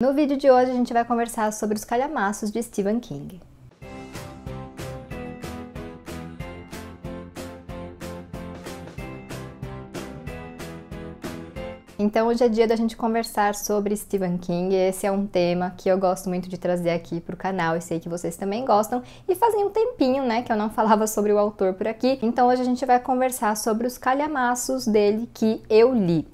No vídeo de hoje a gente vai conversar sobre os calhamaços de Stephen King. Então hoje é dia da gente conversar sobre Stephen King. Esse é um tema que eu gosto muito de trazer aqui pro canal e sei que vocês também gostam. E fazia um tempinho, né, que eu não falava sobre o autor por aqui. Então hoje a gente vai conversar sobre os calhamaços dele que eu li.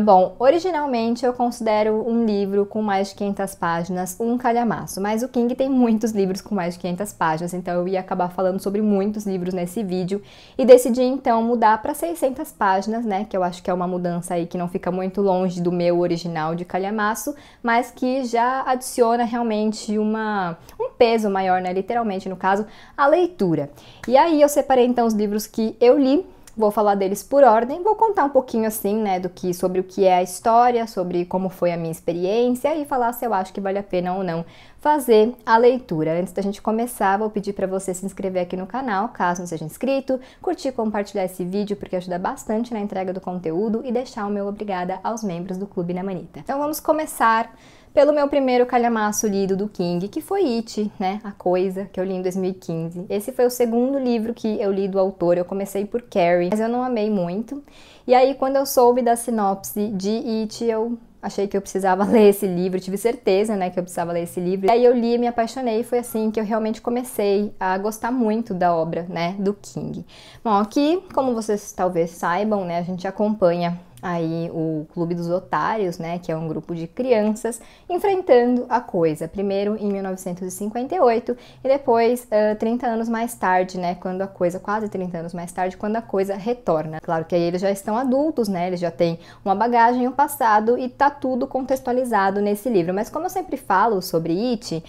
Bom, originalmente eu considero um livro com mais de 500 páginas um calhamaço, mas o King tem muitos livros com mais de 500 páginas, então eu ia acabar falando sobre muitos livros nesse vídeo e decidi então mudar para 600 páginas, né, que eu acho que é uma mudança aí que não fica muito longe do meu original de calhamaço, mas que já adiciona realmente um peso maior, né, literalmente no caso, a leitura. E aí eu separei então os livros que eu li. Vou falar deles por ordem, vou contar um pouquinho assim, né, sobre o que é a história, sobre como foi a minha experiência e falar se eu acho que vale a pena ou não fazer a leitura. Antes da gente começar, vou pedir para você se inscrever aqui no canal, caso não seja inscrito, curtir e compartilhar esse vídeo porque ajuda bastante na entrega do conteúdo e deixar o meu obrigada aos membros do Clube na Manita. Então vamos começar pelo meu primeiro calhamaço lido do King, que foi It, né, A Coisa, que eu li em 2015. Esse foi o segundo livro que eu li do autor, eu comecei por Carrie, mas eu não amei muito. E aí, quando eu soube da sinopse de It, eu achei que eu precisava ler esse livro, tive certeza, né, que eu precisava ler esse livro. E aí eu li e me apaixonei, foi assim que eu realmente comecei a gostar muito da obra, né, do King. Bom, aqui, como vocês talvez saibam, né, a gente acompanha aí o Clube dos Otários, né, que é um grupo de crianças enfrentando a Coisa, primeiro em 1958 e depois 30 anos mais tarde, né, quando a Coisa, quase 30 anos mais tarde, quando a Coisa retorna. Claro que aí eles já estão adultos, né, eles já têm uma bagagem, um passado e tá tudo contextualizado nesse livro, mas como eu sempre falo sobre It,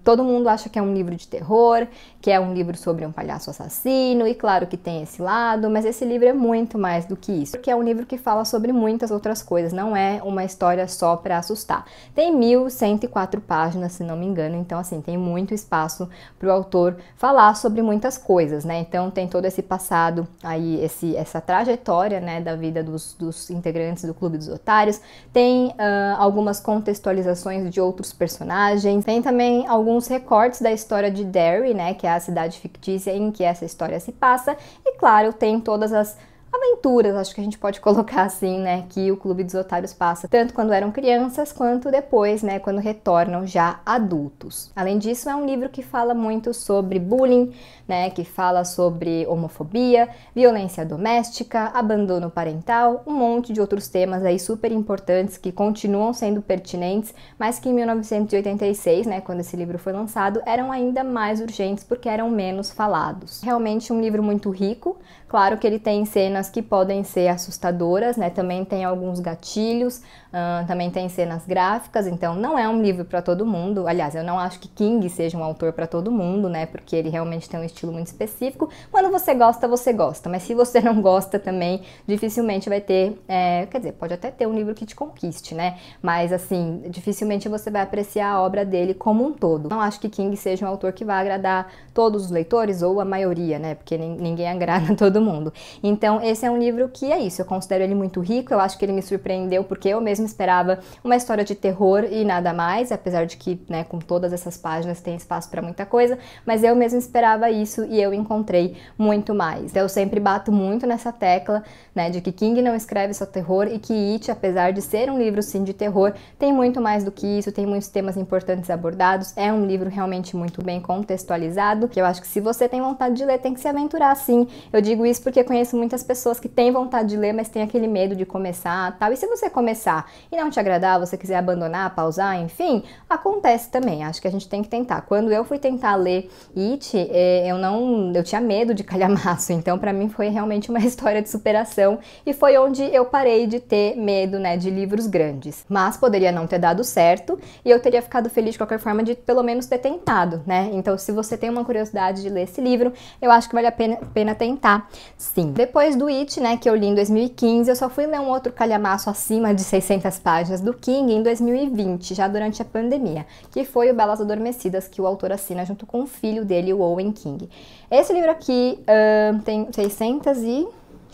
todo mundo acha que é um livro de terror, que é um livro sobre um palhaço assassino, e claro que tem esse lado, mas esse livro é muito mais do que isso, porque é um livro que fala sobre muitas outras coisas, não é uma história só para assustar. Tem 1104 páginas, se não me engano, então assim, tem muito espaço para o autor falar sobre muitas coisas, né? Então tem todo esse passado aí, essa trajetória, né, da vida dos integrantes do Clube dos Otários, tem algumas contextualizações de outros personagens, tem também alguns recortes da história de Derry, né, que é a cidade fictícia em que essa história se passa, e claro, tem todas as aventuras, acho que a gente pode colocar assim, né, que o Clube dos Otários passa, tanto quando eram crianças, quanto depois, né, quando retornam já adultos. Além disso, é um livro que fala muito sobre bullying, né, que fala sobre homofobia, violência doméstica, abandono parental, um monte de outros temas aí super importantes que continuam sendo pertinentes, mas que em 1986, né, quando esse livro foi lançado, eram ainda mais urgentes porque eram menos falados. Realmente um livro muito rico, claro que ele tem cenas que podem ser assustadoras, né? Também tem alguns gatilhos, também tem cenas gráficas, então não é um livro para todo mundo. Aliás, eu não acho que King seja um autor para todo mundo, né? Porque ele realmente tem um estilo muito específico. Quando você gosta, mas se você não gosta também, dificilmente vai ter, quer dizer, pode até ter um livro que te conquiste, né? Mas assim, dificilmente você vai apreciar a obra dele como um todo. Não acho que King seja um autor que vai agradar todos os leitores ou a maioria, né? Porque ninguém agrada todo mundo. Então, esse é um livro que é isso, eu considero ele muito rico, eu acho que ele me surpreendeu porque eu mesma esperava uma história de terror e nada mais, apesar de que, né, com todas essas páginas tem espaço para muita coisa, mas eu mesma esperava isso e eu encontrei muito mais. Então, eu sempre bato muito nessa tecla, né, de que King não escreve só terror e que It, apesar de ser um livro sim de terror, tem muito mais do que isso, tem muitos temas importantes abordados, é um livro realmente muito bem contextualizado, que eu acho que se você tem vontade de ler, tem que se aventurar sim. Eu digo isso porque conheço muitas pessoas que têm vontade de ler, mas tem aquele medo de começar, tal. E se você começar e não te agradar, você quiser abandonar, pausar, enfim, acontece também. Acho que a gente tem que tentar. Quando eu fui tentar ler It, eu tinha medo de calhamaço, então para mim foi realmente uma história de superação e foi onde eu parei de ter medo, né, de livros grandes. Mas poderia não ter dado certo e eu teria ficado feliz de qualquer forma de pelo menos ter tentado, né? Então, se você tem uma curiosidade de ler esse livro, eu acho que vale a pena tentar. Sim. Depois do It, né, que eu li em 2015, eu só fui ler um outro calhamaço acima de 600 páginas do King em 2020, já durante a pandemia, que foi o Belas Adormecidas, que o autor assina junto com o filho dele, o Owen King. Esse livro aqui tem 600 e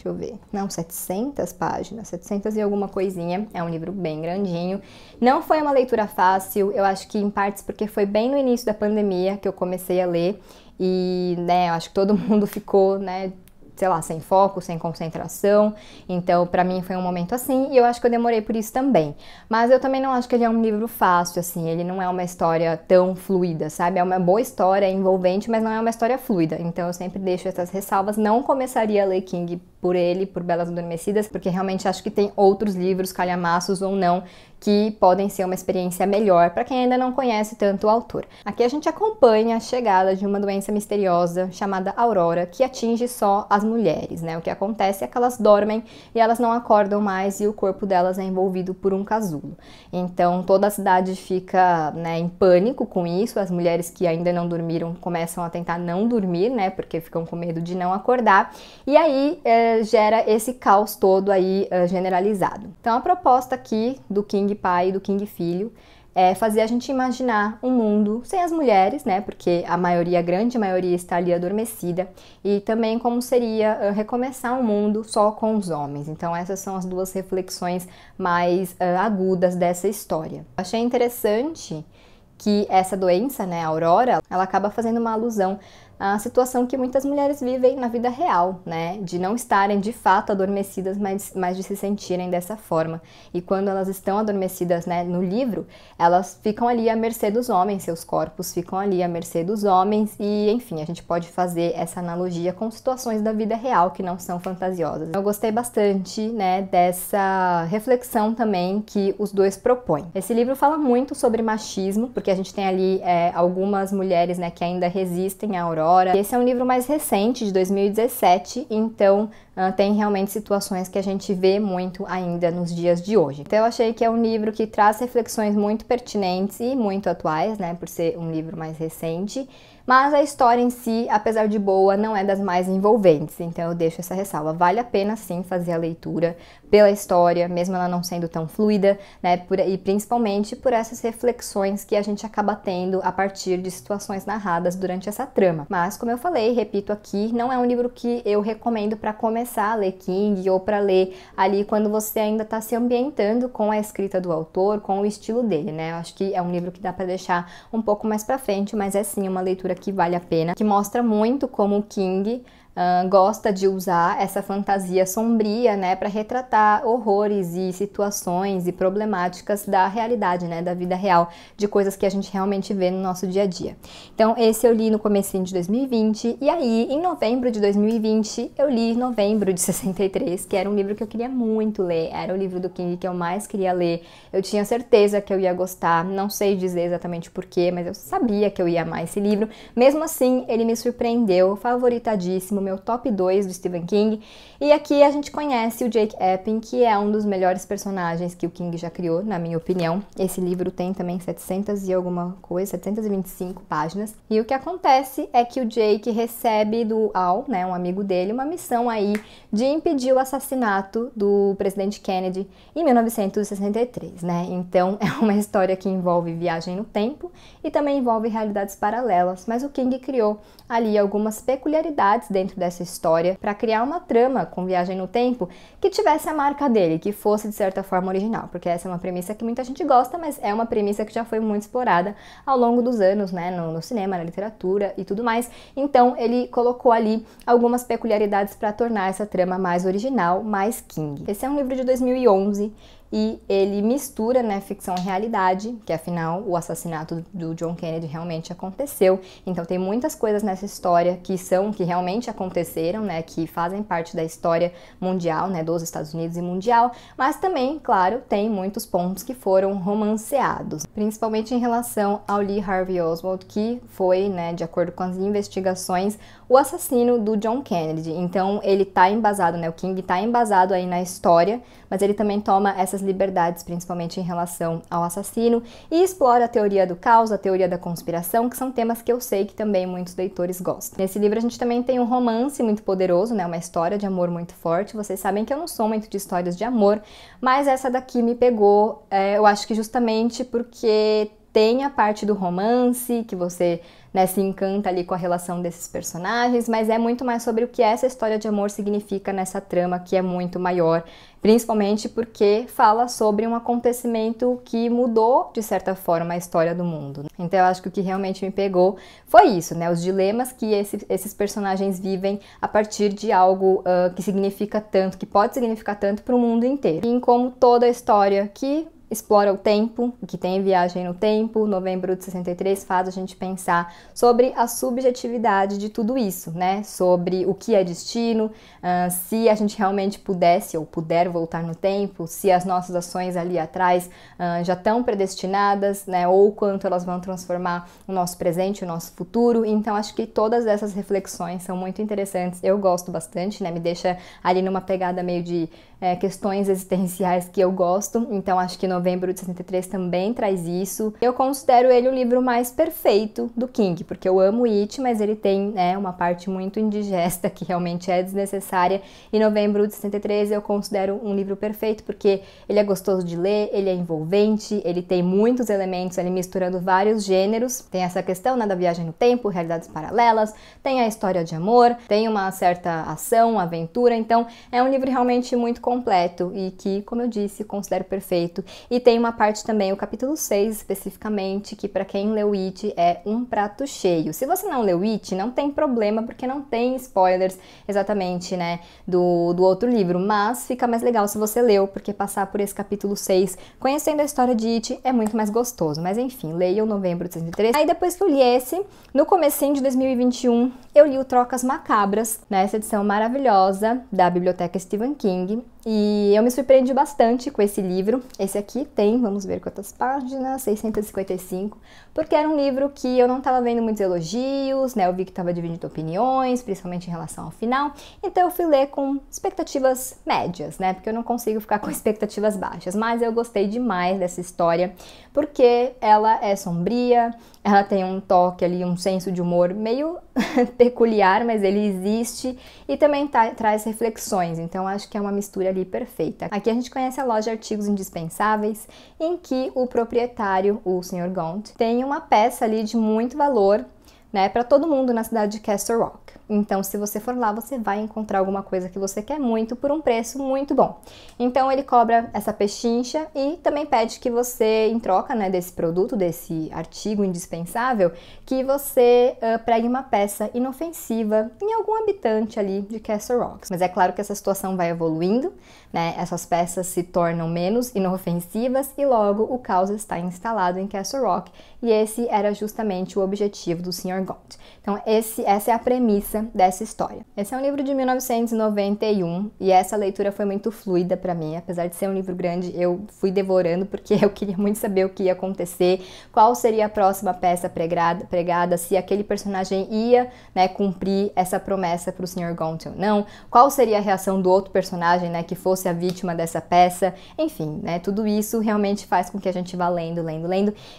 deixa eu ver, não, 700 páginas, 700 e alguma coisinha, é um livro bem grandinho. Não foi uma leitura fácil, eu acho que em partes porque foi bem no início da pandemia que eu comecei a ler e, né, eu acho que todo mundo ficou, né, sei lá, sem foco, sem concentração, então pra mim foi um momento assim, e eu acho que eu demorei por isso também. Mas eu também não acho que ele é um livro fácil, assim, ele não é uma história tão fluida, sabe? É uma boa história, é envolvente, mas não é uma história fluida, então eu sempre deixo essas ressalvas, não começaria a ler King por ele, por Belas Adormecidas, porque realmente acho que tem outros livros, calhamaços ou não, que podem ser uma experiência melhor para quem ainda não conhece tanto o autor. Aqui a gente acompanha a chegada de uma doença misteriosa chamada Aurora, que atinge só as mulheres, né? O que acontece é que elas dormem e elas não acordam mais e o corpo delas é envolvido por um casulo. Então toda a cidade fica, né, em pânico com isso, as mulheres que ainda não dormiram começam a tentar não dormir, né, porque ficam com medo de não acordar, e aí gera esse caos todo aí generalizado. Então a proposta aqui do King pai e do King filho é fazer a gente imaginar um mundo sem as mulheres, né, porque a grande maioria está ali adormecida, e também como seria recomeçar um mundo só com os homens. Então essas são as duas reflexões mais agudas dessa história. Achei interessante que essa doença, né, a Aurora, ela acaba fazendo uma alusão à situação que muitas mulheres vivem na vida real, né, de não estarem de fato adormecidas, mas de se sentirem dessa forma. E quando elas estão adormecidas, né, no livro, elas ficam ali à mercê dos homens, seus corpos ficam ali à mercê dos homens e, enfim, a gente pode fazer essa analogia com situações da vida real que não são fantasiosas. Eu gostei bastante, né, dessa reflexão também que os dois propõem. Esse livro fala muito sobre machismo, porque a gente tem ali algumas mulheres, né, que ainda resistem à Aurora. Esse é um livro mais recente, de 2017, então tem realmente situações que a gente vê muito ainda nos dias de hoje. Então eu achei que é um livro que traz reflexões muito pertinentes e muito atuais, né, por ser um livro mais recente, mas a história em si, apesar de boa, não é das mais envolventes, então eu deixo essa ressalva. Vale a pena sim fazer a leitura pela história, mesmo ela não sendo tão fluida, né, e principalmente por essas reflexões que a gente acaba tendo a partir de situações narradas durante essa trama. Mas, como eu falei, repito aqui, não é um livro que eu recomendo para começar a ler King ou para ler ali quando você ainda está se ambientando com a escrita do autor, com o estilo dele, né? Eu acho que é um livro que dá para deixar um pouco mais para frente, mas é sim uma leitura que vale a pena, que mostra muito como o King gosta de usar essa fantasia sombria, né, para retratar horrores e situações e problemáticas da realidade, né, da vida real, de coisas que a gente realmente vê no nosso dia a dia. Então esse eu li no comecinho de 2020 e aí em novembro de 2020 eu li Novembro de 63, que era um livro que eu queria muito ler, era o livro do King que eu mais queria ler, eu tinha certeza que eu ia gostar, não sei dizer exatamente porquê, mas eu sabia que eu ia amar esse livro, mesmo assim ele me surpreendeu, favoritadíssimo, meu top 2 do Stephen King, e aqui a gente conhece o Jake Epping, que é um dos melhores personagens que o King já criou, na minha opinião. Esse livro tem também 700 e alguma coisa, 725 páginas, e o que acontece é que o Jake recebe do Al, né, um amigo dele, uma missão aí de impedir o assassinato do presidente Kennedy em 1963, né, então é uma história que envolve viagem no tempo e também envolve realidades paralelas, mas o King criou ali algumas peculiaridades dentro dessa história para criar uma trama com viagem no tempo que tivesse a marca dele, que fosse de certa forma original, porque essa é uma premissa que muita gente gosta, mas é uma premissa que já foi muito explorada ao longo dos anos, né, no cinema, na literatura e tudo mais. Então ele colocou ali algumas peculiaridades para tornar essa trama mais original, mais King. Esse é um livro de 2011 e ele mistura, né, ficção e realidade, que afinal o assassinato do John Kennedy realmente aconteceu, então tem muitas coisas nessa história que realmente aconteceram, né, que fazem parte da história mundial, né, dos Estados Unidos e mundial, mas também, claro, tem muitos pontos que foram romanceados, principalmente em relação ao Lee Harvey Oswald, que foi, né, de acordo com as investigações, o assassino do John Kennedy. Então ele tá embasado, né, o King tá embasado aí na história, mas ele também toma essas liberdades, principalmente em relação ao assassino, e explora a teoria do caos, a teoria da conspiração, que são temas que eu sei que também muitos leitores gostam. Nesse livro a gente também tem um romance muito poderoso, né, uma história de amor muito forte. Vocês sabem que eu não sou muito de histórias de amor, mas essa daqui me pegou, eu acho que justamente porque tem a parte do romance, que você, né, se encanta ali com a relação desses personagens, mas é muito mais sobre o que essa história de amor significa nessa trama, que é muito maior, principalmente porque fala sobre um acontecimento que mudou, de certa forma, a história do mundo. Então eu acho que o que realmente me pegou foi isso, né, os dilemas que esses personagens vivem a partir de algo que significa tanto, que pode significar tanto para o mundo inteiro. E em como toda a história que explora o tempo, que tem viagem no tempo, Novembro de 63 faz a gente pensar sobre a subjetividade de tudo isso, né? Sobre o que é destino, se a gente realmente pudesse ou puder voltar no tempo, se as nossas ações ali atrás já estão predestinadas, né? Ou quanto elas vão transformar o nosso presente, o nosso futuro. Então acho que todas essas reflexões são muito interessantes, eu gosto bastante, né? Me deixa ali numa pegada meio de questões existenciais que eu gosto, então acho que Novembro de 63 também traz isso. Eu considero ele o livro mais perfeito do King, porque eu amo It, mas ele tem, né, uma parte muito indigesta que realmente é desnecessária, e Novembro de 63 eu considero um livro perfeito porque ele é gostoso de ler, ele é envolvente, ele tem muitos elementos ali misturando vários gêneros, tem essa questão, né, da viagem no tempo, realidades paralelas, tem a história de amor, tem uma certa ação, aventura, então é um livro realmente muito completo e que, como eu disse, considero perfeito. E tem uma parte também, o capítulo 6 especificamente, que para quem leu It é um prato cheio. Se você não leu It, não tem problema, porque não tem spoilers exatamente, né, do outro livro, mas fica mais legal se você leu, porque passar por esse capítulo 6, conhecendo a história de It, é muito mais gostoso. Mas enfim, leia o Novembro de 63. Aí depois que eu li esse, no comecinho de 2021, eu li o Trocas Macabras, nessa edição maravilhosa da Biblioteca Stephen King. E eu me surpreendi bastante com esse livro. Esse aqui tem, vamos ver quantas páginas, 655, porque era um livro que eu não estava vendo muitos elogios, né? Eu vi que estava dividindo opiniões, principalmente em relação ao final. Então eu fui ler com expectativas médias, né? Porque eu não consigo ficar com expectativas baixas. Mas eu gostei demais dessa história, porque ela é sombria, ela tem um toque ali, um senso de humor meio peculiar, mas ele existe, e também traz reflexões, então acho que é uma mistura ali perfeita. Aqui a gente conhece a loja Artigos Indispensáveis, em que o proprietário, o Sr. Gaunt, tem uma peça ali de muito valor, né, para todo mundo na cidade de Castle Rock. Então, se você for lá, você vai encontrar alguma coisa que você quer muito por um preço muito bom. Então, ele cobra essa pechincha e também pede que você, em troca, né, desse produto, desse artigo indispensável, que você pregue uma peça inofensiva em algum habitante ali de Castle Rock. Mas é claro que essa situação vai evoluindo, né? Essas peças se tornam menos inofensivas e logo o caos está instalado em Castle Rock. E esse era justamente o objetivo do Sr. Gaunt. Então, essa é a premissa dessa história. Esse é um livro de 1991 e essa leitura foi muito fluida para mim. Apesar de ser um livro grande, eu fui devorando porque eu queria muito saber o que ia acontecer, qual seria a próxima peça pregada, se aquele personagem ia, né, cumprir essa promessa para o Sr. Gaunt ou não, qual seria a reação do outro personagem, né, que fosse a vítima dessa peça. Enfim, né, tudo isso realmente faz com que a gente vá lendo.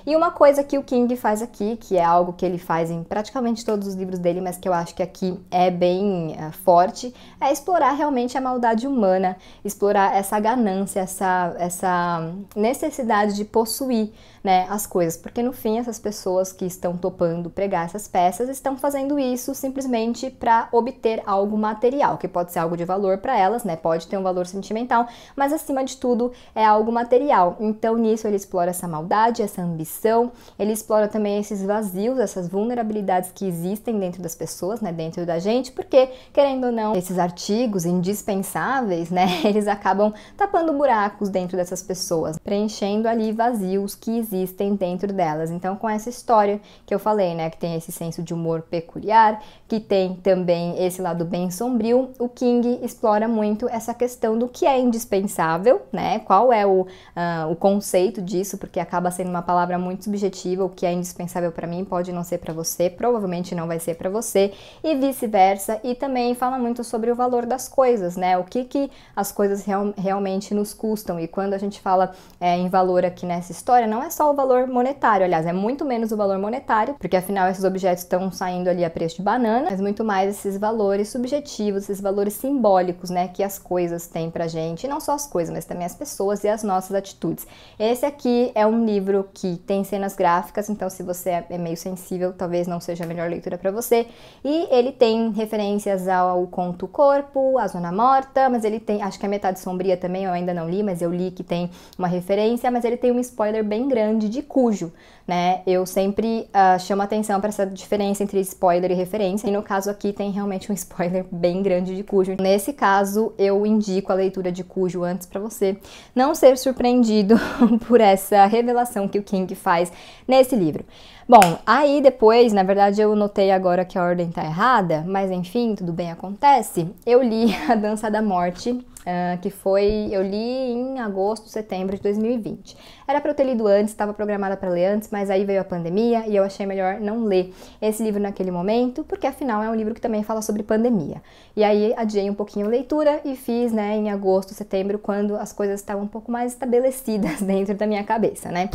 E uma coisa que o King faz aqui, que é algo que ele faz em praticamente todos os livros dele, mas que eu acho que aqui é bem forte, é explorar realmente a maldade humana, explorar essa ganância, essa necessidade de possuir, né, as coisas, porque no fim essas pessoas que estão topando pregar essas peças estão fazendo isso simplesmente para obter algo material, que pode ser algo de valor para elas, né, pode ter um valor sentimental, mas acima de tudo é algo material. Então nisso ele explora essa maldade, essa ambição, ele explora também esses vazios, essas vulnerabilidades que existem dentro das pessoas, né, dentro da gente, porque querendo ou não, esses artigos indispensáveis, né, eles acabam tapando buracos dentro dessas pessoas, preenchendo ali vazios que existem dentro delas. Então, com essa história que eu falei, né, que tem esse senso de humor peculiar, que tem também esse lado bem sombrio, o King explora muito essa questão do que é indispensável, né, qual é o conceito disso, porque acaba sendo uma palavra muito subjetiva. O que é indispensável para mim pode não ser para você, provavelmente não vai ser para você, e vice-versa. E também fala muito sobre o valor das coisas, né, o que as coisas realmente nos custam. E quando a gente fala em valor aqui nessa história, não é só só o valor monetário, aliás, é muito menos o valor monetário, porque afinal esses objetos estão saindo ali a preço de banana, mas muito mais esses valores subjetivos, esses valores simbólicos, né, que as coisas têm pra gente, e não só as coisas, mas também as pessoas e as nossas atitudes. Esse aqui é um livro que tem cenas gráficas, então se você é meio sensível, talvez não seja a melhor leitura para você, e ele tem referências ao Conto Corpo, a Zona Morta, mas ele tem, acho que a Metade Sombria também, eu ainda não li, mas eu li que tem uma referência, mas ele tem um spoiler bem grande de Cujo, né? Eu sempre chamo atenção para essa diferença entre spoiler e referência, e no caso aqui tem realmente um spoiler bem grande de Cujo. Nesse caso, eu indico a leitura de Cujo antes para você não ser surpreendido por essa revelação que o King faz nesse livro. Bom, aí depois, na verdade eu notei agora que a ordem tá errada, mas enfim, tudo bem, acontece. Eu li A Dança da Morte, eu li em agosto, setembro de 2020. Era para eu ter lido antes, estava programada para ler antes, mas aí veio a pandemia e eu achei melhor não ler esse livro naquele momento, porque afinal é um livro que também fala sobre pandemia. E aí adiei um pouquinho a leitura e fiz, né, em agosto, setembro, quando as coisas estavam um pouco mais estabelecidas dentro da minha cabeça, né?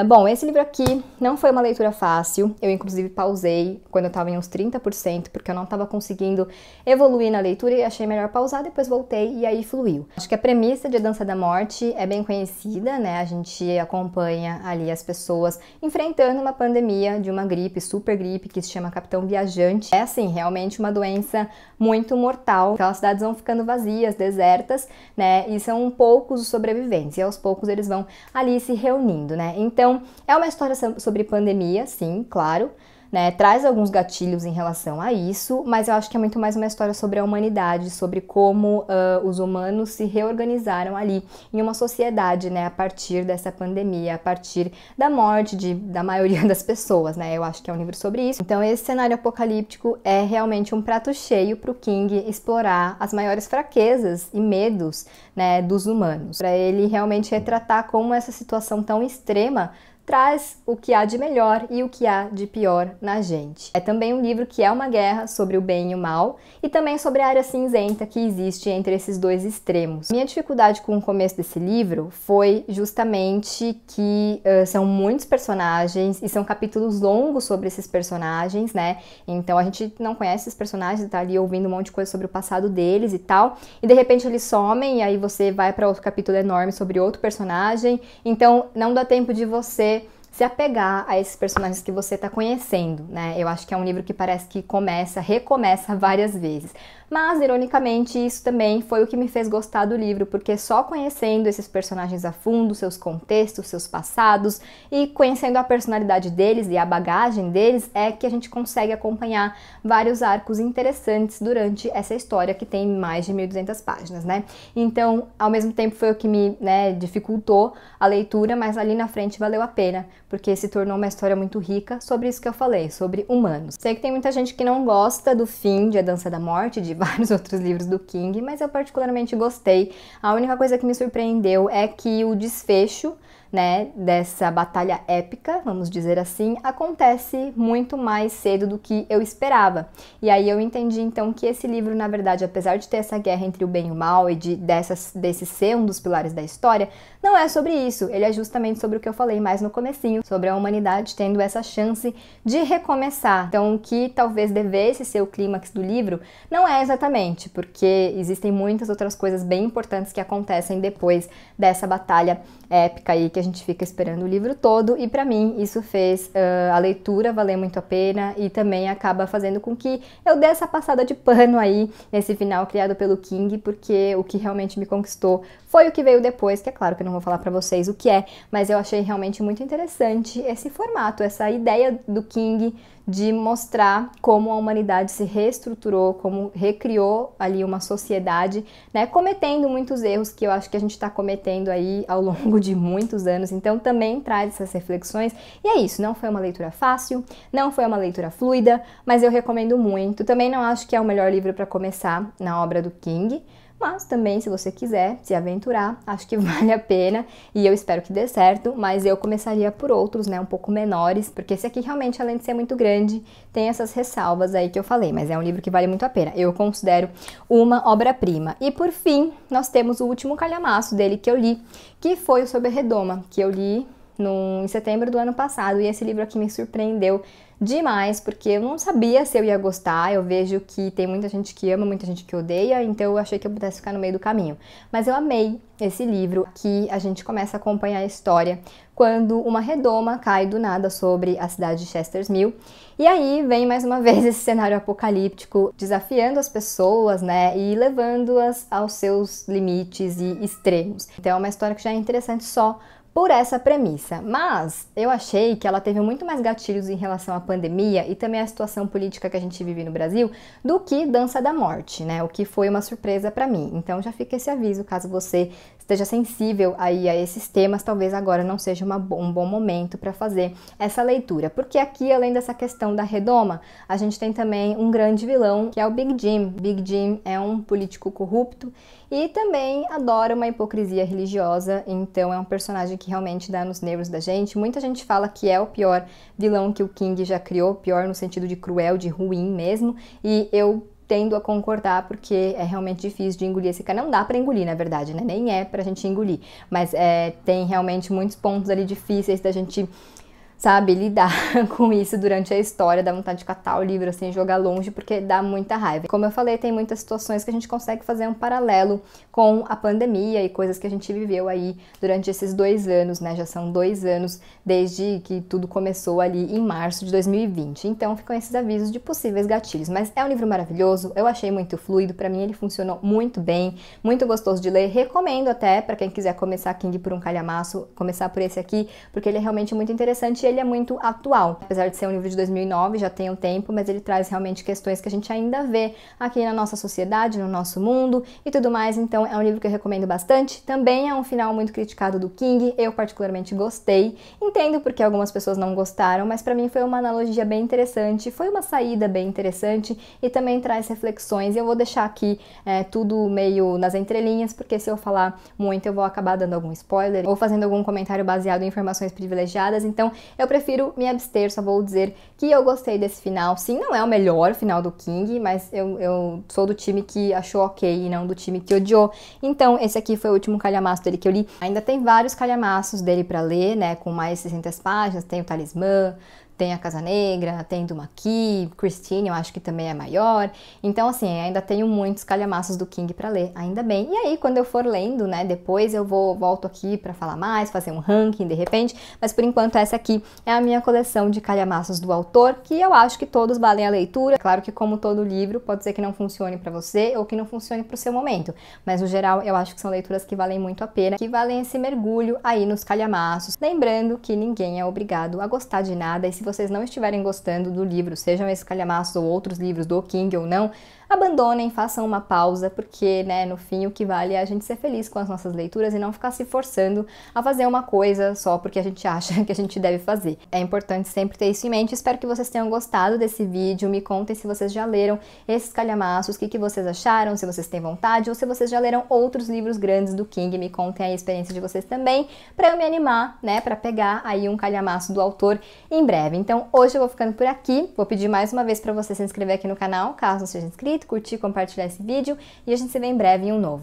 Bom, esse livro aqui não foi uma leitura fácil, eu inclusive pausei quando eu estava em uns 30%, porque eu não estava conseguindo evoluir na leitura e achei melhor pausar, depois voltei e aí fluiu. Acho que a premissa de A Dança da Morte é bem conhecida, né? A gente acompanha ali as pessoas enfrentando uma pandemia de uma gripe, super gripe, que se chama Capitão Viajante. É assim, realmente uma doença muito mortal. Aquelas cidades vão ficando vazias, desertas, né? E são poucos os sobreviventes. E aos poucos eles vão ali se reunindo, né? Então, é uma história sobre pandemia, sim, claro. Né, traz alguns gatilhos em relação a isso, mas eu acho que é muito mais uma história sobre a humanidade, sobre como os humanos se reorganizaram ali em uma sociedade, né, a partir dessa pandemia, a partir da morte da maioria das pessoas, né, eu acho que é um livro sobre isso. Então esse cenário apocalíptico é realmente um prato cheio para o King explorar as maiores fraquezas e medos, né, dos humanos, para ele realmente retratar como essa situação tão extrema traz o que há de melhor e o que há de pior na gente. É também um livro que é uma guerra sobre o bem e o mal e também sobre a área cinzenta que existe entre esses dois extremos. Minha dificuldade com o começo desse livro foi justamente que são muitos personagens e são capítulos longos sobre esses personagens, né? Então a gente não conhece esses personagens, tá ali ouvindo um monte de coisa sobre o passado deles e tal, e de repente eles somem e aí você vai para outro capítulo enorme sobre outro personagem, então não dá tempo de você se apegar a esses personagens que você está conhecendo, né? Eu acho que é um livro que parece que recomeça várias vezes. Mas, ironicamente, isso também foi o que me fez gostar do livro, porque só conhecendo esses personagens a fundo, seus contextos, seus passados, e conhecendo a personalidade deles e a bagagem deles, é que a gente consegue acompanhar vários arcos interessantes durante essa história que tem mais de 1.200 páginas, né? Então, ao mesmo tempo foi o que me, né, dificultou a leitura, mas ali na frente valeu a pena, porque se tornou uma história muito rica sobre isso que eu falei, sobre humanos. Sei que tem muita gente que não gosta do fim de A Dança da Morte, de vários outros livros do King, mas eu particularmente gostei. A única coisa que me surpreendeu é que o desfecho, né, dessa batalha épica, vamos dizer assim, acontece muito mais cedo do que eu esperava. E aí eu entendi então que esse livro, na verdade, apesar de ter essa guerra entre o bem e o mal e desse ser um dos pilares da história, não é sobre isso. Ele é justamente sobre o que eu falei mais no comecinho, sobre a humanidade tendo essa chance de recomeçar. Então, o que talvez devesse ser o clímax do livro, não é exatamente, porque existem muitas outras coisas bem importantes que acontecem depois dessa batalha épica aí que a gente fica esperando o livro todo, e pra mim isso fez a leitura valer muito a pena e também acaba fazendo com que eu dê essa passada de pano aí nesse final criado pelo King, porque o que realmente me conquistou foi o que veio depois, que é claro que eu não vou falar pra vocês o que é, mas eu achei realmente muito interessante esse formato, essa ideia do King de mostrar como a humanidade se reestruturou, como recriou ali uma sociedade, né, cometendo muitos erros que eu acho que a gente está cometendo aí ao longo de muitos anos, então também traz essas reflexões, e é isso, não foi uma leitura fácil, não foi uma leitura fluida, mas eu recomendo muito, também não acho que é o melhor livro para começar na obra do King, mas também, se você quiser se aventurar, acho que vale a pena e eu espero que dê certo, mas eu começaria por outros, né, um pouco menores, porque esse aqui realmente, além de ser muito grande, tem essas ressalvas aí que eu falei, mas é um livro que vale muito a pena. Eu considero uma obra-prima. E por fim, nós temos o último calhamaço dele que eu li, que foi o Sob a Redoma, que eu li em setembro do ano passado, e esse livro aqui me surpreendeu demais, porque eu não sabia se eu ia gostar. Eu vejo que tem muita gente que ama, muita gente que odeia, então eu achei que eu pudesse ficar no meio do caminho. Mas eu amei esse livro, que a gente começa a acompanhar a história quando uma redoma cai do nada sobre a cidade de Chester's Mill. E aí vem mais uma vez esse cenário apocalíptico, desafiando as pessoas, né, e levando-as aos seus limites e extremos. Então é uma história que já é interessante só por essa premissa, mas eu achei que ela teve muito mais gatilhos em relação à pandemia e também à situação política que a gente vive no Brasil do que Dança da Morte, né? O que foi uma surpresa para mim. Então já fica esse aviso, caso você esteja sensível aí a esses temas, talvez agora não seja um bom momento para fazer essa leitura, porque aqui, além dessa questão da redoma, a gente tem também um grande vilão, que é o Big Jim. Big Jim é um político corrupto e também adora uma hipocrisia religiosa, então é um personagem que realmente dá nos nervos da gente. Muita gente fala que é o pior vilão que o King já criou, pior no sentido de cruel, de ruim mesmo, e eu tendo a concordar, porque é realmente difícil de engolir esse cara. Não dá pra engolir, na verdade, né? Nem é pra gente engolir, mas tem realmente muitos pontos ali difíceis da gente, sabe, lidar com isso durante a história. Dá vontade de catar o livro assim e jogar longe, porque dá muita raiva. Como eu falei, tem muitas situações que a gente consegue fazer um paralelo com a pandemia e coisas que a gente viveu aí durante esses 2 anos, né? Já são 2 anos desde que tudo começou ali em março de 2020. Então ficam esses avisos de possíveis gatilhos. Mas é um livro maravilhoso, eu achei muito fluido, pra mim ele funcionou muito bem, muito gostoso de ler. Recomendo até pra quem quiser começar King por um calhamaço, começar por esse aqui, porque ele é realmente muito interessante e ele é muito atual. Apesar de ser um livro de 2009, já tem um tempo, mas ele traz realmente questões que a gente ainda vê aqui na nossa sociedade, no nosso mundo e tudo mais. Então é um livro que eu recomendo bastante. Também é um final muito criticado do King, eu particularmente gostei. Entendo porque algumas pessoas não gostaram, mas pra mim foi uma analogia bem interessante, foi uma saída bem interessante e também traz reflexões. E eu vou deixar aqui tudo meio nas entrelinhas, porque se eu falar muito eu vou acabar dando algum spoiler ou fazendo algum comentário baseado em informações privilegiadas. Então eu prefiro me abster, só vou dizer que eu gostei desse final. Sim, não é o melhor final do King, mas eu sou do time que achou ok e não do time que odiou. Então, esse aqui foi o último calhamaço dele que eu li. Ainda tem vários calhamaços dele pra ler, né, com mais 600 páginas. Tem o Talismã, tem a Casa Negra, tem do Maqui, Christine, eu acho que também é maior. Então, assim, ainda tenho muitos calhamaços do King pra ler, ainda bem. E aí, quando eu for lendo, né, depois eu volto aqui pra falar mais, fazer um ranking de repente. Mas, por enquanto, essa aqui é a minha coleção de calhamaços do autor, que eu acho que todos valem a leitura. Claro que, como todo livro, pode ser que não funcione pra você ou que não funcione pro seu momento. Mas, no geral, eu acho que são leituras que valem muito a pena, que valem esse mergulho aí nos calhamaços. Lembrando que ninguém é obrigado a gostar de nada, e se vocês não estiverem gostando do livro, sejam esses calhamaços ou outros livros do King ou não, abandonem, façam uma pausa, porque, né, no fim o que vale é a gente ser feliz com as nossas leituras e não ficar se forçando a fazer uma coisa só porque a gente acha que a gente deve fazer. É importante sempre ter isso em mente. Espero que vocês tenham gostado desse vídeo. Me contem se vocês já leram esses calhamaços, o que vocês acharam, se vocês têm vontade ou se vocês já leram outros livros grandes do King. Me contem a experiência de vocês também, para eu me animar, né, para pegar aí um calhamaço do autor em breve. Então, hoje eu vou ficando por aqui. Vou pedir mais uma vez para você se inscrever aqui no canal, caso não seja inscrito, curtir, compartilhar esse vídeo, e a gente se vê em breve em um novo.